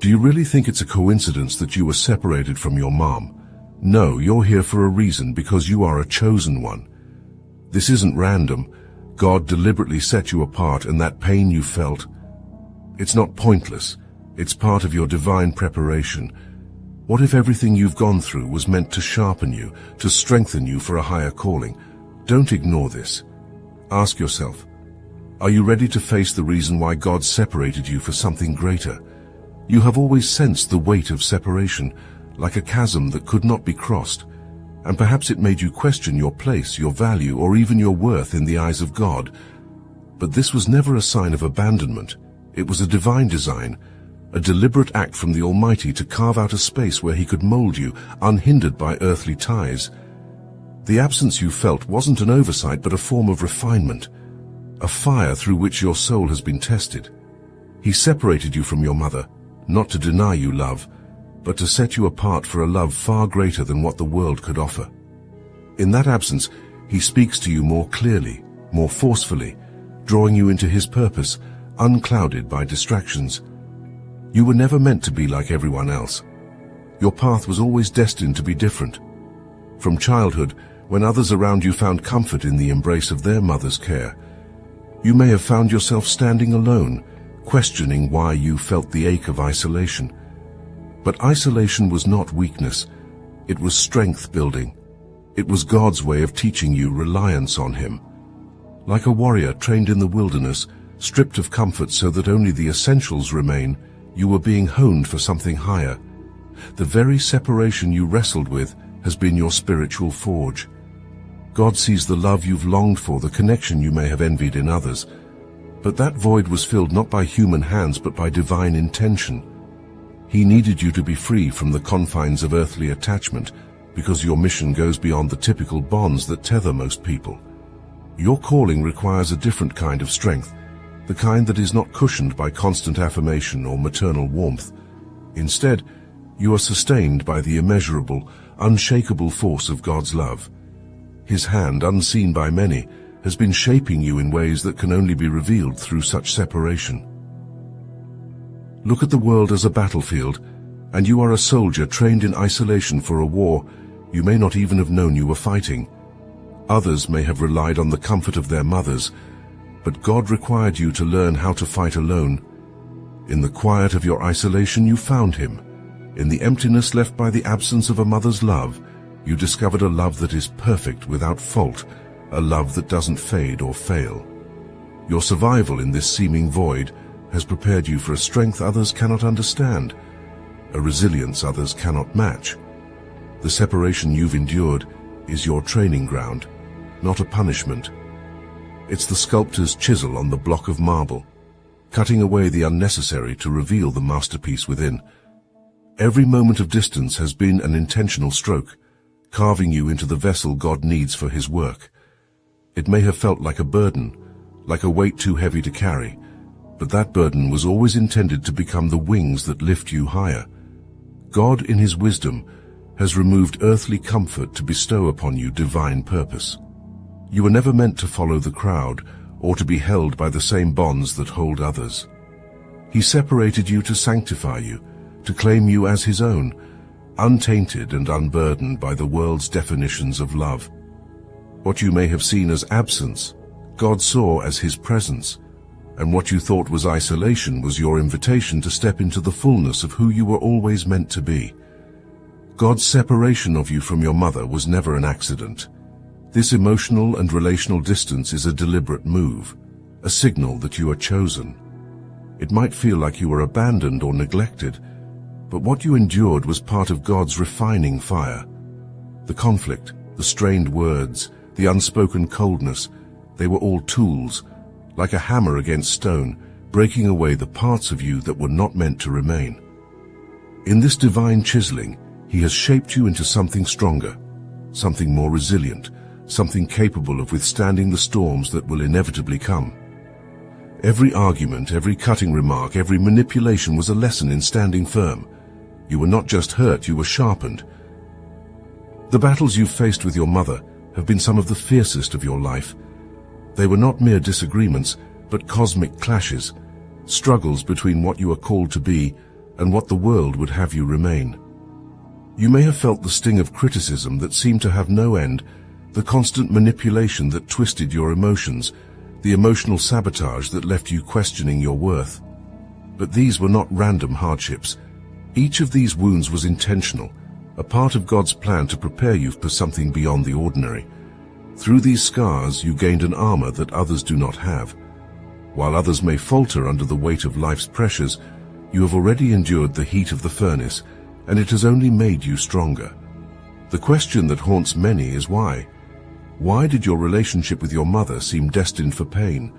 Do you really think it's a coincidence that you were separated from your mom? No, you're here for a reason, because you are a chosen one. This isn't random. God deliberately set you apart, and that pain you felt, it's not pointless. It's part of your divine preparation. What if everything you've gone through was meant to sharpen you, to strengthen you for a higher calling? Don't ignore this. Ask yourself, are you ready to face the reason why God separated you for something greater? You have always sensed the weight of separation, like a chasm that could not be crossed, and perhaps it made you question your place, your value, or even your worth in the eyes of God. But this was never a sign of abandonment. It was a divine design, a deliberate act from the Almighty to carve out a space where He could mold you, unhindered by earthly ties. The absence you felt wasn't an oversight, but a form of refinement, a fire through which your soul has been tested. He separated you from your mother, not to deny you love, but to set you apart for a love far greater than what the world could offer. In that absence, He speaks to you more clearly, more forcefully, drawing you into His purpose, unclouded by distractions. You were never meant to be like everyone else. Your path was always destined to be different. From childhood, when others around you found comfort in the embrace of their mother's care, you may have found yourself standing alone, questioning why you felt the ache of isolation. But isolation was not weakness. It was strength building. It was God's way of teaching you reliance on Him. Like a warrior trained in the wilderness, stripped of comfort so that only the essentials remain, you were being honed for something higher. The very separation you wrestled with has been your spiritual forge. God sees the love you've longed for, the connection you may have envied in others. But that void was filled not by human hands, but by divine intention. He needed you to be free from the confines of earthly attachment, because your mission goes beyond the typical bonds that tether most people. Your calling requires a different kind of strength, the kind that is not cushioned by constant affirmation or maternal warmth. Instead, you are sustained by the immeasurable, unshakable force of God's love. His hand, unseen by many, has been shaping you in ways that can only be revealed through such separation. Look at the world as a battlefield, and you are a soldier trained in isolation for a war you may not even have known you were fighting. Others may have relied on the comfort of their mothers, but God required you to learn how to fight alone. In the quiet of your isolation, you found Him. In the emptiness left by the absence of a mother's love, you discovered a love that is perfect without fault, a love that doesn't fade or fail. Your survival in this seeming void has prepared you for a strength others cannot understand, a resilience others cannot match. The separation you've endured is your training ground, not a punishment. It's the sculptor's chisel on the block of marble, cutting away the unnecessary to reveal the masterpiece within. Every moment of distance has been an intentional stroke, carving you into the vessel God needs for His work. It may have felt like a burden, like a weight too heavy to carry, but that burden was always intended to become the wings that lift you higher. God, in His wisdom, has removed earthly comfort to bestow upon you divine purpose. You were never meant to follow the crowd or to be held by the same bonds that hold others. He separated you to sanctify you, to claim you as His own, untainted and unburdened by the world's definitions of love. What you may have seen as absence, God saw as His presence, and what you thought was isolation was your invitation to step into the fullness of who you were always meant to be. God's separation of you from your mother was never an accident. This emotional and relational distance is a deliberate move, a signal that you are chosen. It might feel like you were abandoned or neglected, but what you endured was part of God's refining fire. The conflict, the strained words, the unspoken coldness, they were all tools, like a hammer against stone, breaking away the parts of you that were not meant to remain. In this divine chiseling, He has shaped you into something stronger, something more resilient, something capable of withstanding the storms that will inevitably come. Every argument, every cutting remark, every manipulation was a lesson in standing firm. You were not just hurt, you were sharpened. The battles you've faced with your mother have been some of the fiercest of your life. They were not mere disagreements, but cosmic clashes, struggles between what you are called to be and what the world would have you remain. You may have felt the sting of criticism that seemed to have no end, the constant manipulation that twisted your emotions, the emotional sabotage that left you questioning your worth. But these were not random hardships. Each of these wounds was intentional, a part of God's plan to prepare you for something beyond the ordinary. Through these scars, you gained an armor that others do not have. While others may falter under the weight of life's pressures, you have already endured the heat of the furnace, and it has only made you stronger. The question that haunts many is why? Why did your relationship with your mother seem destined for pain?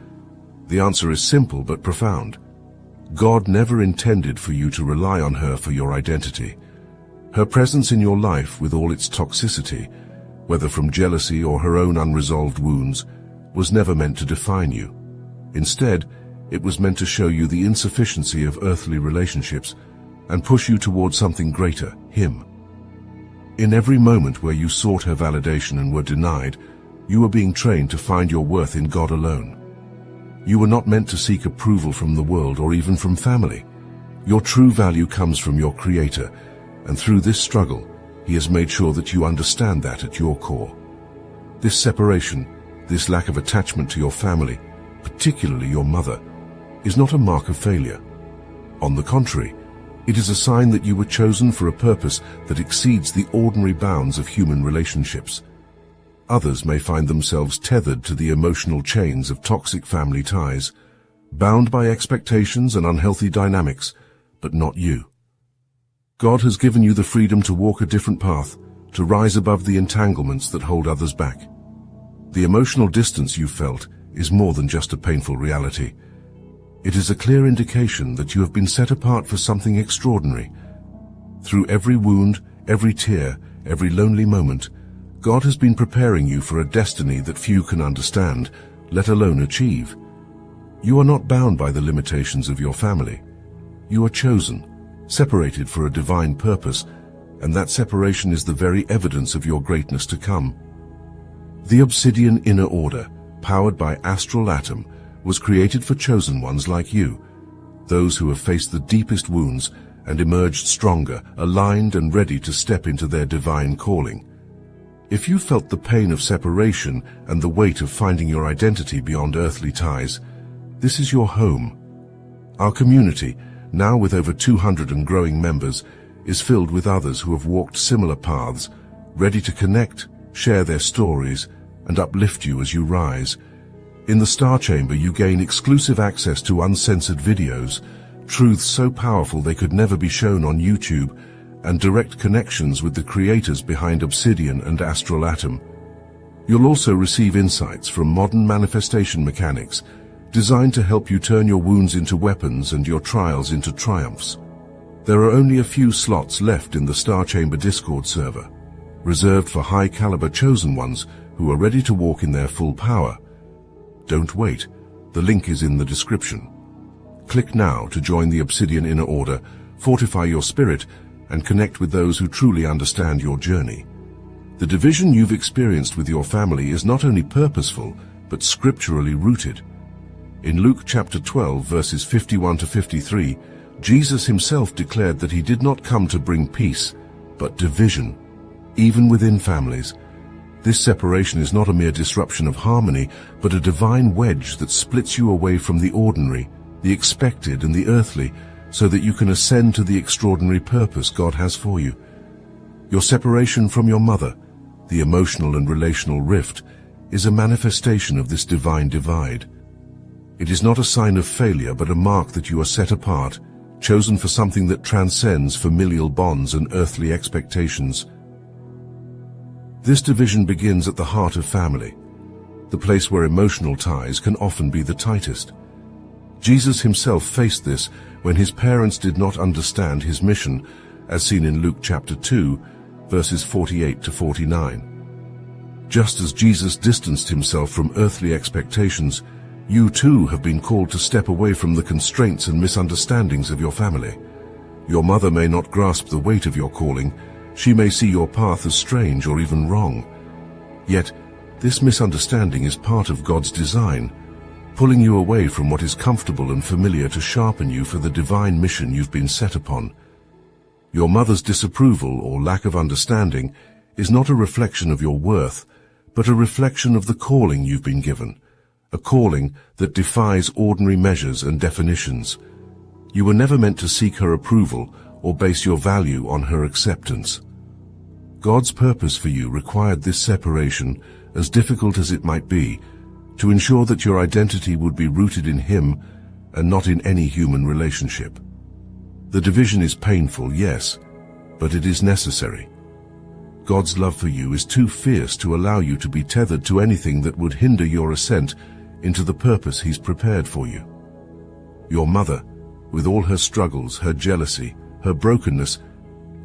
The answer is simple but profound. God never intended for you to rely on her for your identity. Her presence in your life, with all its toxicity, whether from jealousy or her own unresolved wounds, was never meant to define you. Instead, it was meant to show you the insufficiency of earthly relationships and push you towards something greater, Him. In every moment where you sought her validation and were denied, you were being trained to find your worth in God alone. You were not meant to seek approval from the world or even from family. Your true value comes from your Creator, and through this struggle, He has made sure that you understand that at your core. This separation, this lack of attachment to your family, particularly your mother, is not a mark of failure. On the contrary, it is a sign that you were chosen for a purpose that exceeds the ordinary bounds of human relationships. Others may find themselves tethered to the emotional chains of toxic family ties, bound by expectations and unhealthy dynamics, but not you. God has given you the freedom to walk a different path, to rise above the entanglements that hold others back. The emotional distance you felt is more than just a painful reality. It is a clear indication that you have been set apart for something extraordinary. Through every wound, every tear, every lonely moment, God has been preparing you for a destiny that few can understand, let alone achieve. You are not bound by the limitations of your family. You are chosen, separated for a divine purpose, and that separation is the very evidence of your greatness to come. The Obsidian Inner Order, powered by Astral Atom, was created for chosen ones like you, those who have faced the deepest wounds and emerged stronger, aligned and ready to step into their divine calling. If you felt the pain of separation and the weight of finding your identity beyond earthly ties, this is your home. Our community, now with over 200 and growing members, is filled with others who have walked similar paths, ready to connect, share their stories, and uplift you as you rise. In the Star Chamber, you gain exclusive access to uncensored videos, truths so powerful they could never be shown on YouTube, and direct connections with the creators behind Obsidian and Astral Atom. You'll also receive insights from modern manifestation mechanics, designed to help you turn your wounds into weapons and your trials into triumphs. There are only a few slots left in the Star Chamber Discord server, reserved for high-caliber chosen ones who are ready to walk in their full power. Don't wait. The link is in the description. Click now to join the Obsidian Inner Order, fortify your spirit, and connect with those who truly understand your journey. The division you've experienced with your family is not only purposeful, but scripturally rooted. In Luke chapter 12, verses 51 to 53, Jesus himself declared that he did not come to bring peace, but division, even within families. This separation is not a mere disruption of harmony, but a divine wedge that splits you away from the ordinary, the expected, and the earthly, so that you can ascend to the extraordinary purpose God has for you. Your separation from your mother, the emotional and relational rift, is a manifestation of this divine divide. It is not a sign of failure, but a mark that you are set apart, chosen for something that transcends familial bonds and earthly expectations. This division begins at the heart of family, the place where emotional ties can often be the tightest. Jesus himself faced this when his parents did not understand his mission, as seen in Luke chapter 2, verses 48 to 49. Just as Jesus distanced himself from earthly expectations, you too have been called to step away from the constraints and misunderstandings of your family. Your mother may not grasp the weight of your calling. She may see your path as strange or even wrong. Yet, this misunderstanding is part of God's design. pulling you away from what is comfortable and familiar to sharpen you for the divine mission you've been set upon. Your mother's disapproval or lack of understanding is not a reflection of your worth, but a reflection of the calling you've been given, a calling that defies ordinary measures and definitions. You were never meant to seek her approval or base your value on her acceptance. God's purpose for you required this separation, as difficult as it might be, to ensure that your identity would be rooted in Him and not in any human relationship. The division is painful, yes, but it is necessary. God's love for you is too fierce to allow you to be tethered to anything that would hinder your ascent into the purpose He's prepared for you. Your mother, with all her struggles, her jealousy, her brokenness,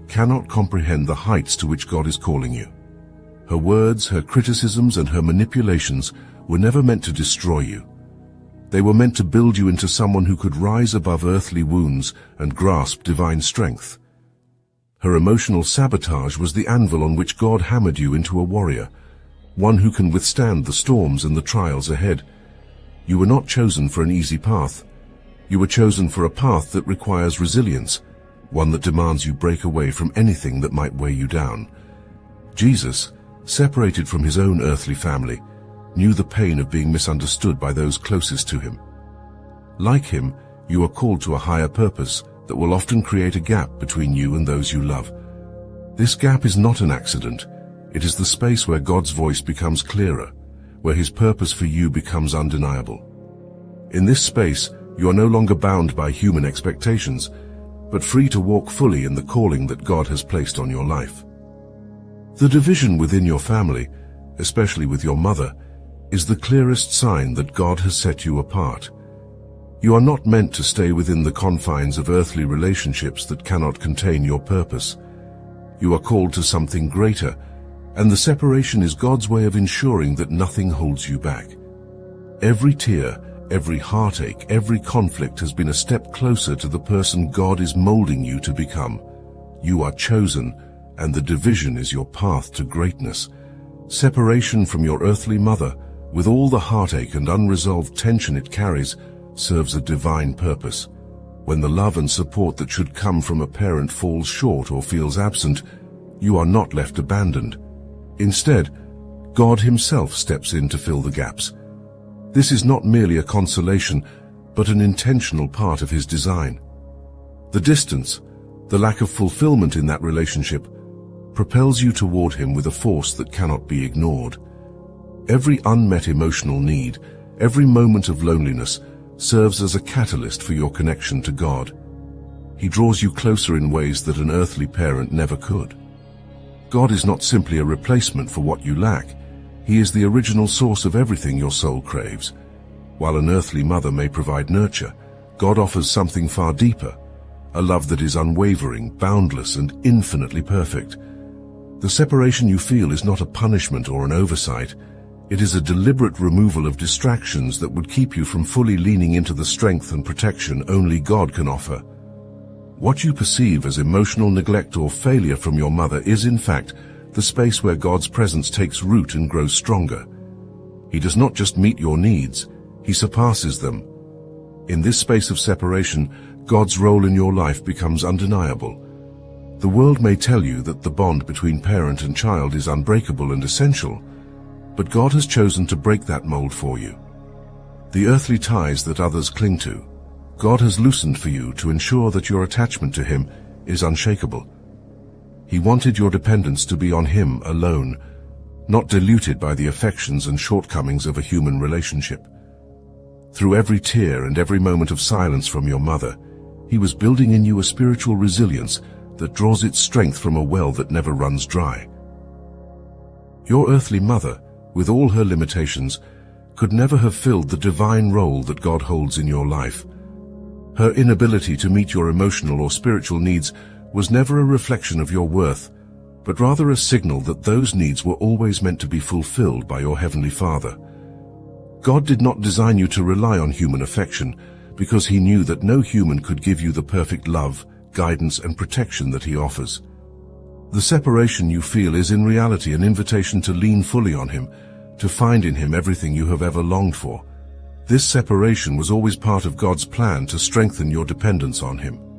cannot comprehend the heights to which God is calling you. Her words, her criticisms, and her manipulations were never meant to destroy you. They were meant to build you into someone who could rise above earthly wounds and grasp divine strength. Her emotional sabotage was the anvil on which God hammered you into a warrior, one who can withstand the storms and the trials ahead. You were not chosen for an easy path. You were chosen for a path that requires resilience, one that demands you break away from anything that might weigh you down. Jesus, separated from His own earthly family, knew the pain of being misunderstood by those closest to Him. Like Him, you are called to a higher purpose that will often create a gap between you and those you love. This gap is not an accident. It is the space where God's voice becomes clearer, where His purpose for you becomes undeniable. In this space, you are no longer bound by human expectations, but free to walk fully in the calling that God has placed on your life. The division within your family, especially with your mother, is the clearest sign that God has set you apart. You are not meant to stay within the confines of earthly relationships that cannot contain your purpose. You are called to something greater, and the separation is God's way of ensuring that nothing holds you back. Every tear, every heartache, every conflict has been a step closer to the person God is molding you to become. You are chosen, and the division is your path to greatness. Separation from your earthly mother, with all the heartache and unresolved tension it carries, serves a divine purpose. When the love and support that should come from a parent falls short or feels absent, you are not left abandoned. Instead, God Himself steps in to fill the gaps. This is not merely a consolation, but an intentional part of His design. The distance, the lack of fulfillment in that relationship, propels you toward Him with a force that cannot be ignored. Every unmet emotional need, every moment of loneliness, serves as a catalyst for your connection to God. He draws you closer in ways that an earthly parent never could. God is not simply a replacement for what you lack. He is the original source of everything your soul craves. While an earthly mother may provide nurture, God offers something far deeper, a love that is unwavering, boundless, and infinitely perfect. The separation you feel is not a punishment or an oversight. It is a deliberate removal of distractions that would keep you from fully leaning into the strength and protection only God can offer. What you perceive as emotional neglect or failure from your mother is, in fact, the space where God's presence takes root and grows stronger. He does not just meet your needs, He surpasses them. In this space of separation, God's role in your life becomes undeniable. The world may tell you that the bond between parent and child is unbreakable and essential, but God has chosen to break that mold for you. The earthly ties that others cling to, God has loosened for you to ensure that your attachment to Him is unshakable. He wanted your dependence to be on Him alone, not diluted by the affections and shortcomings of a human relationship. Through every tear and every moment of silence from your mother, He was building in you a spiritual resilience that draws its strength from a well that never runs dry. Your earthly mother, with all her limitations, could never have filled the divine role that God holds in your life. Her inability to meet your emotional or spiritual needs was never a reflection of your worth, but rather a signal that those needs were always meant to be fulfilled by your Heavenly Father. God did not design you to rely on human affection, because He knew that no human could give you the perfect love, guidance, and protection that He offers. The separation you feel is in reality an invitation to lean fully on Him, to find in Him everything you have ever longed for. This separation was always part of God's plan to strengthen your dependence on Him.